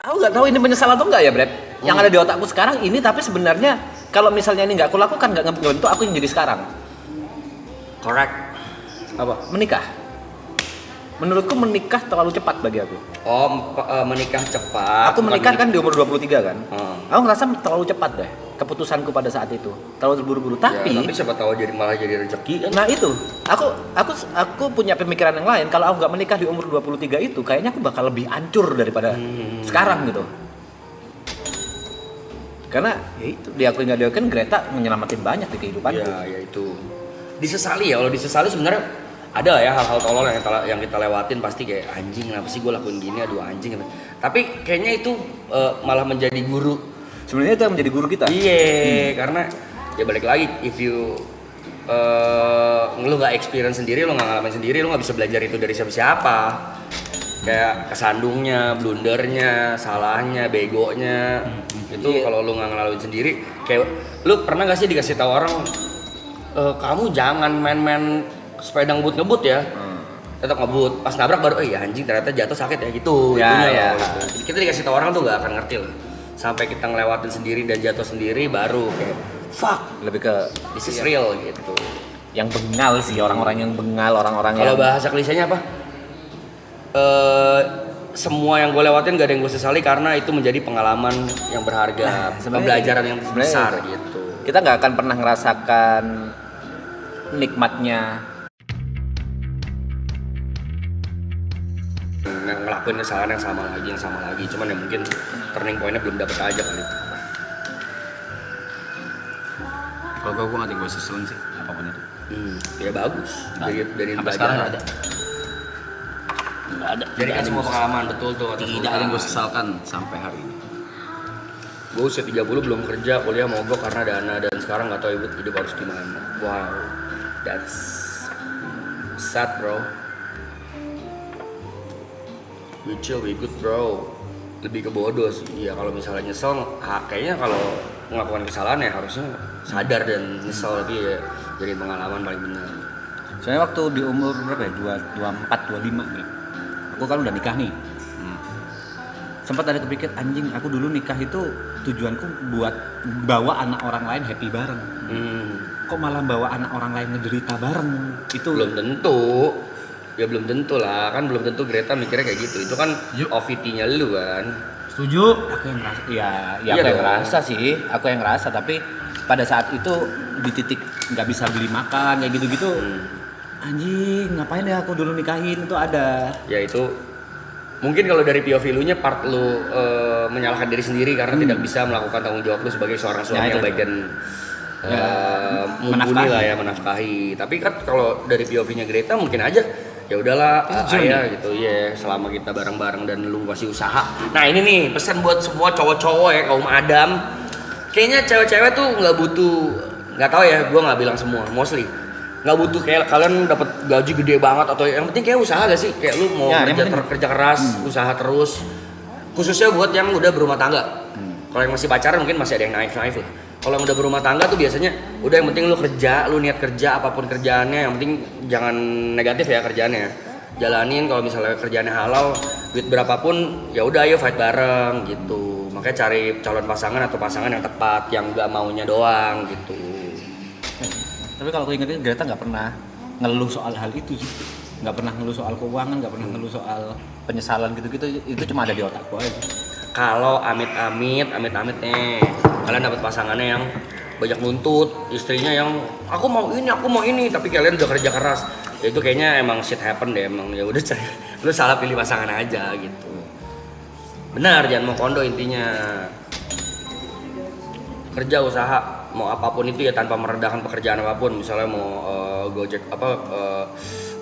Aku nggak tahu ini menyesal atau enggak ya, Brad. Yang ada di otakku sekarang ini, tapi sebenarnya kalau misalnya ini nggak aku lakukan, nggak ngebentuk aku yang jadi sekarang. Correct. Apa? Menikah. Menurutku menikah terlalu cepat bagi aku. Menikah cepat. Aku menikah kan di umur 23 kan. Hmm. Aku ngerasa terlalu cepat deh keputusanku pada saat itu. Terlalu terburu-buru. Tapi siapa tahu malah jadi rezeki kan. nah itu, aku punya pemikiran yang lain. Kalau aku nggak menikah di umur 23 itu, kayaknya aku bakal lebih hancur daripada sekarang gitu. Karena ya itu, diakui nggak diakui, Greta menyelamatin banyak di kehidupanku. Ya itu. Disesali ya, kalau disesali sebenarnya ada lah ya hal-hal tolol yang kita lewatin, pasti kayak anjing kenapa sih gue lakuin gini, aduh anjing. Tapi kayaknya itu malah menjadi guru. Sebenarnya itu yang menjadi guru kita. Iya, karena ya balik lagi, if you lu nggak experience sendiri, lu nggak ngalamin sendiri, lu nggak bisa belajar itu dari siapa-siapa. Kayak kesandungnya, blundernya, salahnya, begonya, itu kalau lu nggak ngalamin sendiri, kayak lu pernah nggak sih dikasih tahu orang, kamu jangan main-main sepeda ngebut ya, tetap ngebut, pas nabrak baru, ya anjing ternyata jatuh sakit ya gitu, Ya. gitu. Jadi kita dikasih tahu orang tuh nggak akan ngerti loh, sampai kita ngelewatin sendiri dan jatuh sendiri baru kayak fuck, Lebih ke this is real gitu. yang bengal sih, orang-orang yang bengal, orang-orang Kalau yang bahasa klisenya apa? Semua yang gue lewatin gak ada yang gue sesali karena itu menjadi pengalaman yang berharga, pembelajaran yang besar gitu. kita nggak akan pernah ngerasakan nikmatnya Ngelakuin kesalahan yang sama lagi, cuman ya mungkin turning point-nya belum dapet aja kali. Kalau gue nggak ada gue seselin sih apapun itu. Ya bagus. Dari sampai sekarang nggak ada. Jadi kan semua pengalaman betul tuh. Tidak ada yang gue sesalkan sampai hari ini. Gue usia 30 belum kerja, kuliah mogok karena dana, dan sekarang nggak tahu hidup harus gimana. Wow, that's sad bro. We chill, we good bro. Lebih ke bodoh sih. Ya kalau misalnya nyesel, kayaknya kalau melakukan kesalahan ya harusnya sadar dan nyesel, tapi ya jadi pengalaman paling benar. soalnya waktu di umur berapa ya, 24, 25 ya, aku kan udah nikah nih. Sempat ada kepikir, anjing aku dulu nikah itu tujuanku buat bawa anak orang lain happy bareng. Kok malah bawa anak orang lain ngederita bareng? Itu Belum tentu. Ya belum tentu lah, kan belum tentu Greta mikirnya kayak gitu. Itu kan OVT-nya lu kan. Setuju? aku yang ngerasa, ya Iya aku yang dong. ngerasa sih, aku yang ngerasa. Tapi pada saat itu di titik nggak bisa beli makan kayak gitu-gitu, anjing ngapain ya aku dulu nikahin, itu ada. Ya itu mungkin kalau dari POV lu nya part lu menyalahkan diri sendiri karena tidak bisa melakukan tanggung jawab lu sebagai seorang suami Ya, yang itu. baik dan mumpuni menafkahi. lah ya, menafkahi. Tapi kan kalau dari POV-nya Greta mungkin aja ya udahlah ayah gitu ya, selama kita bareng-bareng dan lu masih usaha. Nah ini nih pesan buat semua cowok-cowok ya, kaum Adam. Kayaknya cewek-cewek tuh nggak butuh, nggak tahu ya, gue nggak bilang semua, mostly nggak butuh kayak kalian dapat gaji gede banget, atau yang penting kayak usaha gak sih, kayak lu mau Ya, yang kerja keras, usaha terus, khususnya buat yang udah berumah tangga. Kalau yang masih pacaran mungkin masih ada yang naif lah. Kalau yang udah berumah tangga tuh biasanya udah yang penting lu kerja, lu niat kerja apapun kerjaannya, yang penting jangan negatif ya kerjaannya. Jalanin, kalau misalnya kerjaannya halal, duit berapapun ya udah ayo fight bareng gitu. Makanya cari calon pasangan atau pasangan yang tepat, yang gak maunya doang gitu. Tapi kalau aku ingetin, Greta nggak pernah ngeluh soal hal itu sih, nggak pernah ngeluh soal keuangan, nggak pernah ngeluh soal penyesalan gitu-gitu. Itu cuma ada di otakku aja. Kalau amit-amit nih, kalian dapat pasangannya yang banyak nuntut, istrinya yang aku mau ini, tapi kalian udah kerja keras, ya itu kayaknya emang shit happen deh, emang ya udah cari, lu salah pilih pasangan aja gitu. Benar, jangan mau kondo intinya. Kerja, usaha, mau apapun itu ya tanpa merendahkan pekerjaan apapun. Misalnya mau Gojek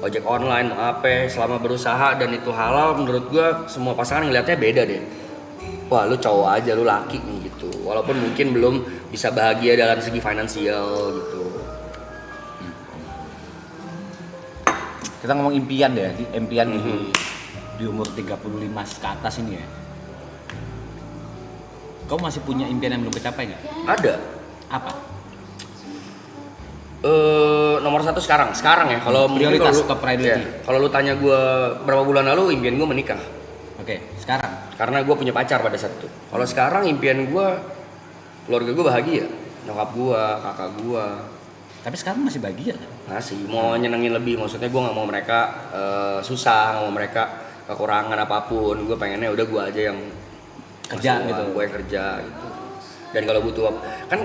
ojek online, mau apa, selama berusaha dan itu halal, menurut gua semua pasangan ngeliatnya beda deh. Wah lu cowok aja, lu laki nih gitu. Walaupun mungkin belum bisa bahagia dalam segi finansial gitu. Kita ngomong impian deh, impian di umur 35 ke atas ini ya. Kau masih punya impian yang belum kecapai nggak? Ada. Apa? Nomor satu sekarang ya. Kalau Prioritas, mungkin top priority. Kalau lu tanya gue berapa bulan lalu, impian gue menikah. Oke, sekarang. karena gue punya pacar pada saat itu. Kalau sekarang impian gue keluarga gue bahagia, nyokap gue, kakak gue. Tapi sekarang masih bahagia kan? Masih mau nyenengin lebih, maksudnya gue nggak mau mereka susah, nggak mau mereka kekurangan apapun. Gue pengennya udah gue aja yang Kerja gitu. gue yang kerja gitu. Dan kalau butuh kan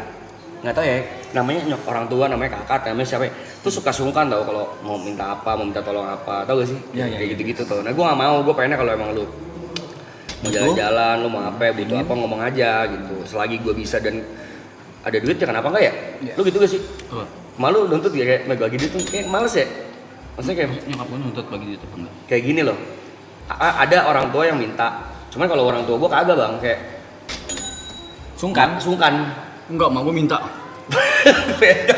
nggak tahu ya, namanya orang tua, namanya kakak, namanya siapa ya, tuh suka sungkan tau kalau mau minta apa, mau minta tolong apa, tau gak sih? Iya, Kayak gitu-gitu tuh. Nah gue nggak mau, gue pengennya kalau emang lu mau jalan-jalan, lu mau apa, butuh apa ngomong aja gitu. Selagi gue bisa dan ada duit ya kenapa enggak ya? Iya. Lu gitu gak sih? Apa? Malu nuntut ya kayak bagi duit tuh kayak males ya? Maksudnya kayak Nyokap gue nuntut bagi duit apa enggak? kayak gini loh. Ada orang tua yang minta, cuman kalau orang tua gue kagak bang, kayak Sungkan. Enggak, mak gue minta. Enggak.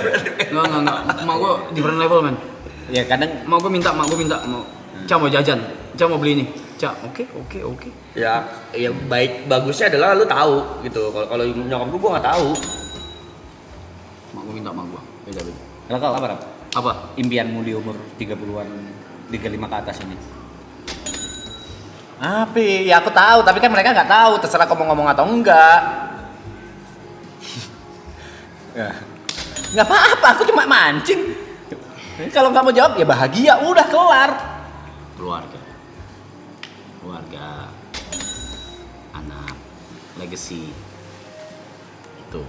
Mak gue different level, man. Ya kadang Mak gue minta. Mau, Cak mau jajan. Cak mau beli ini. Cak, oke. ya bagusnya adalah lu tahu gitu. Kalau nyokap gue nggak tahu. Mak gue minta, mak gue. Beda. kalau kau apa? Ram? Apa? Impianmu di umur 30-an, 35 ke atas ini? Apa? Ya aku tahu, tapi kan mereka nggak tahu. Terserah kamu ngomong atau enggak. Ya. Nggak apa-apa, aku cuma mancing. Kalau nggak mau jawab ya bahagia, udah kelar. Keluarga, anak, legacy, itu.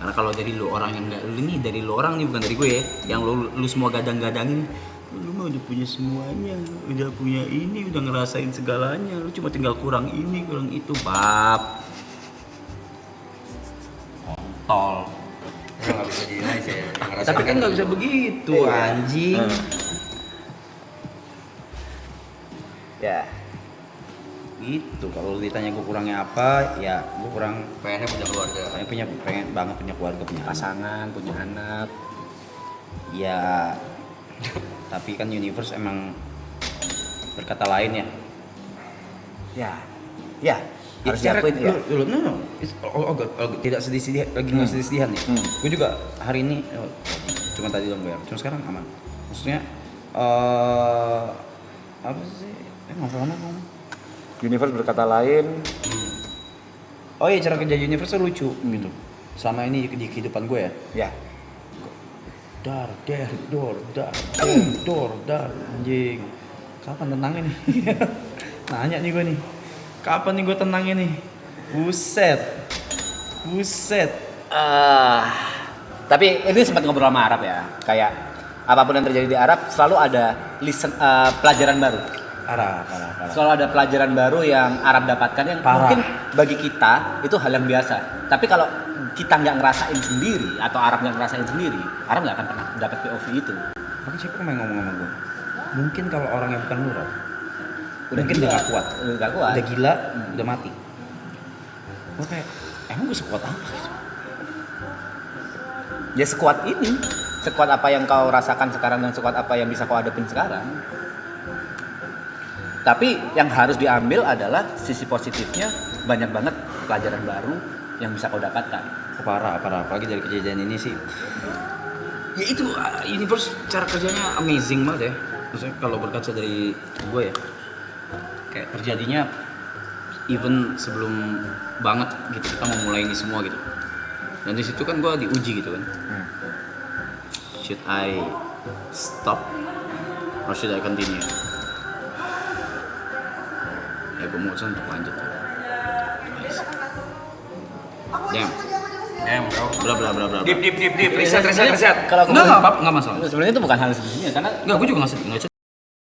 Karena kalau dari lu orang yang nggak, ini dari lu orang nih, bukan dari gue ya, yang lu semua gadang-gadangin, lu mah udah punya semuanya, udah punya ini, udah ngerasain segalanya, lu cuma tinggal kurang ini, kurang itu, bab. Tol. Nggak bisa dinilai sih. Tapi kan nggak bisa begitu, anjing. Ya. Gitu, kalau ditanya gue kurangnya apa, ya gue kurang Pengennya punya keluarga. pengen banget punya keluarga, punya anak. Pasangan, punya anak. Ya, tapi kan universe emang berkata lain ya. Ya. Harus diakuin ya. No. Tidak sedih-sedih, lagi nggak sedih-sedihan nih. Gue juga hari ini, cuma tadi doang bayar. Cuma sekarang aman. Maksudnya, apa sih? Ngomong apa? Universe berkata lain. Oh iya, cara kerja universe lucu gitu. Selama ini di kehidupan gue ya. Ya. Dar, anjing. Kapan tenangnya nih? Nanya nih gue nih. Kapan nih gue tenangnya nih? Buset. Tapi ini sempat ngobrol sama Arab ya. Kayak apapun yang terjadi di Arab selalu ada pelajaran baru. Parah. Selalu ada pelajaran baru yang Arab dapatkan yang Parah. mungkin bagi kita itu hal yang biasa. Tapi kalau kita nggak ngerasain sendiri atau Arab nggak ngerasain sendiri, Arab nggak akan pernah dapat POV itu. Makanya siapa yang ngomong sama gue? Mungkin kalau orangnya bukan lu, Rob. Mungkin gila. udah gak kuat. Udah kuat. Udah gila, udah mati. Gue kayak, emang gue sekuat apa? Ya sekuat ini, sekuat apa yang kau rasakan sekarang dan sekuat apa yang bisa kau hadapin sekarang. Tapi yang harus diambil adalah sisi positifnya, banyak banget pelajaran baru yang bisa kau dapatkan. Parah. Apalagi dari kejadian ini sih. Ya itu, universe cara kerjanya amazing banget ya. Maksudnya kalau berkaca dari gue ya, kayak terjadinya even sebelum banget gitu kita mau mulai ini semua gitu. Dan di situ kan gue diuji gitu kan. Should I stop or should I continue? Ya gue mutusin untuk lanjut. Damn, bro. Dip. Riset. Kalau aku Enggak masalah. sebenarnya itu bukan hal sedihnya karena Enggak, gue juga nggak